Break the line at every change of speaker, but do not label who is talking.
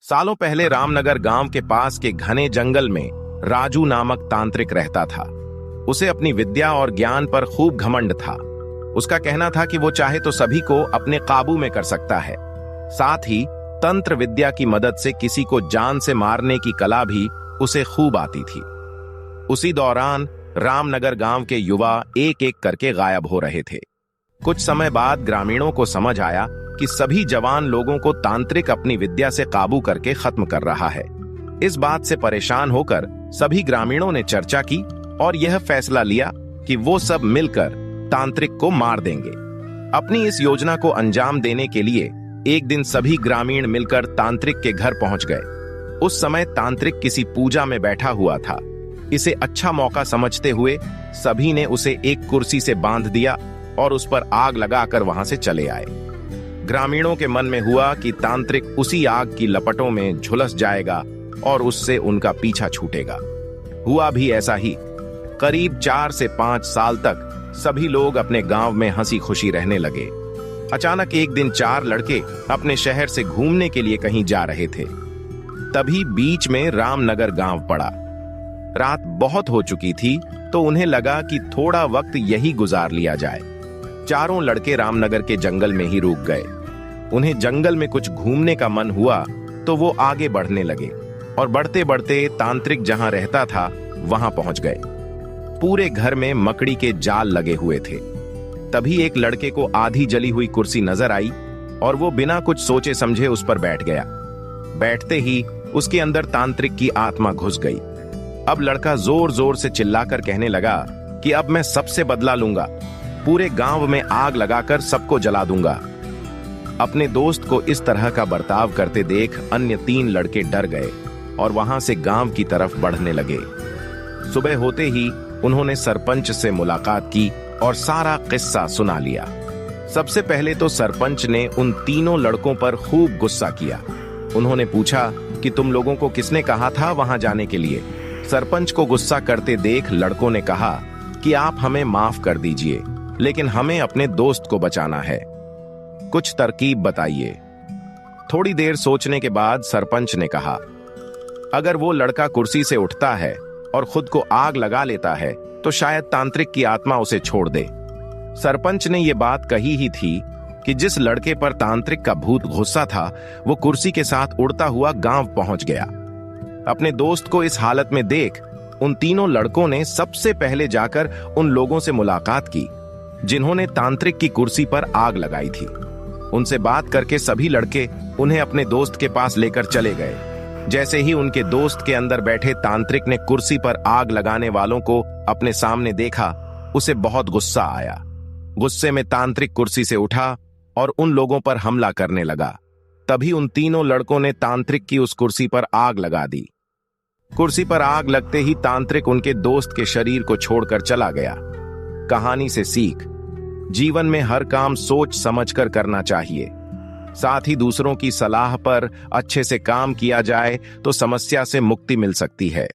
सालों पहले रामनगर गांव के पास के घने जंगल में राजू नामक तांत्रिक रहता था। उसे अपनी विद्या और ज्ञान पर खूब घमंड था। उसका कहना था कि वो चाहे तो सभी को अपने काबू में कर सकता है। साथ ही तंत्र विद्या की मदद से किसी को जान से मारने की कला भी उसे खूब आती थी। उसी दौरान रामनगर गांव के युवा एक एक करके गायब हो रहे थे। कुछ समय बाद ग्रामीणों को समझ आया कि सभी जवान लोगों को तांत्रिक अपनी विद्या से काबू करके खत्म कर रहा है। इस बात से परेशान होकर सभी ग्रामीणों ने चर्चा की और यह फैसला लिया कि वो सब मिलकर तांत्रिक को मार देंगे। अपनी इस योजना को अंजाम देने के लिए एक दिन सभी ग्रामीण मिलकर तांत्रिक के घर पहुंच गए। उस समय तांत्रिक किसी पूजा में बैठा हुआ था। इसे अच्छा मौका समझते हुए सभी ने उसे एक कुर्सी से बांध दिया और उस पर आग लगाकर वहां से चले आए। ग्रामीणों के मन में हुआ कि तांत्रिक उसी आग की लपटों में झुलस जाएगा और उससे उनका पीछा छूटेगा। हुआ भी ऐसा ही। करीब 4 से 5 साल तक सभी लोग अपने गांव में हंसी खुशी रहने लगे। अचानक एक दिन 4 लड़के अपने शहर से घूमने के लिए कहीं जा रहे थे। तभी बीच में रामनगर गांव पड़ा। रात बहुत हो चुकी थी तो उन्हें लगा कि थोड़ा वक्त यही गुजार लिया जाए। चारों लड़के रामनगर के जंगल में ही रुक गए। उन्हें जंगल में कुछ घूमने का मन हुआ तो वो आगे बढ़ने लगे और बढ़ते बढ़ते तांत्रिक जहां रहता था वहां पहुंच गए। पूरे घर में मकड़ी के जाल लगे हुए थे। तभी एक लड़के को आधी जली हुई कुर्सी नजर आई और वो बिना कुछ सोचे समझे उस पर बैठ गया। बैठते ही उसके अंदर तांत्रिक की आत्मा घुस गई। अब लड़का जोर जोर से चिल्लाकर कहने लगा कि अब मैं सबसे बदला लूंगा, पूरे गांव में आग लगाकर सबको जला दूंगा। अपने दोस्त को इस तरह का बर्ताव करते देख अन्य 3 लड़के डर गए और वहां से गांव की तरफ बढ़ने लगे। सुबह होते ही उन्होंने सरपंच से मुलाकात की और सारा किस्सा सुना लिया। सबसे पहले तो सरपंच ने उन तीनों लड़कों पर खूब गुस्सा किया। उन्होंने पूछा कि तुम लोगों को किसने कहा था वहां जाने के लिए। सरपंच को गुस्सा करते देख लड़कों ने कहा कि आप हमें माफ कर दीजिए, लेकिन हमें अपने दोस्त को बचाना है। कुछ तरकीब बताइए। थोड़ी देर सोचने के बाद सरपंच ने कहा, अगर वो लड़का कुर्सी से उठता है और खुद को आग लगा लेता है तो शायद तांत्रिक की आत्मा उसे छोड़ दे। सरपंच ने ये बात कही ही थी कि जिस लड़के पर तांत्रिक का भूत गुस्सा था वो कुर्सी के साथ उड़ता हुआ गांव पहुंच गया। अपने दोस्त को इस हालत में देख उन तीनों लड़कों ने सबसे पहले जाकर उन लोगों से मुलाकात की जिन्होंने तांत्रिक की कुर्सी पर आग लगाई थी। उनसे बात करके सभी लड़के उन्हें अपने दोस्त के पास लेकर चले गए। जैसे ही उनके दोस्त के अंदर बैठे तांत्रिक ने कुर्सी पर आग लगाने वालों को अपने सामने देखा, उसे बहुत गुस्सा आया। गुस्से में तांत्रिक कुर्सी से उठा और उन लोगों पर हमला करने लगा। तभी उन तीनों लड़कों ने तांत्रिक की उस कुर्सी पर आग लगा दी। कुर्सी पर आग लगते ही तांत्रिक उनके दोस्त के शरीर को छोड़कर चला गया। कहानी से सीख, जीवन में हर काम सोच समझकर करना चाहिए। साथ ही दूसरों की सलाह पर अच्छे से काम किया जाए तो समस्या से मुक्ति मिल सकती है।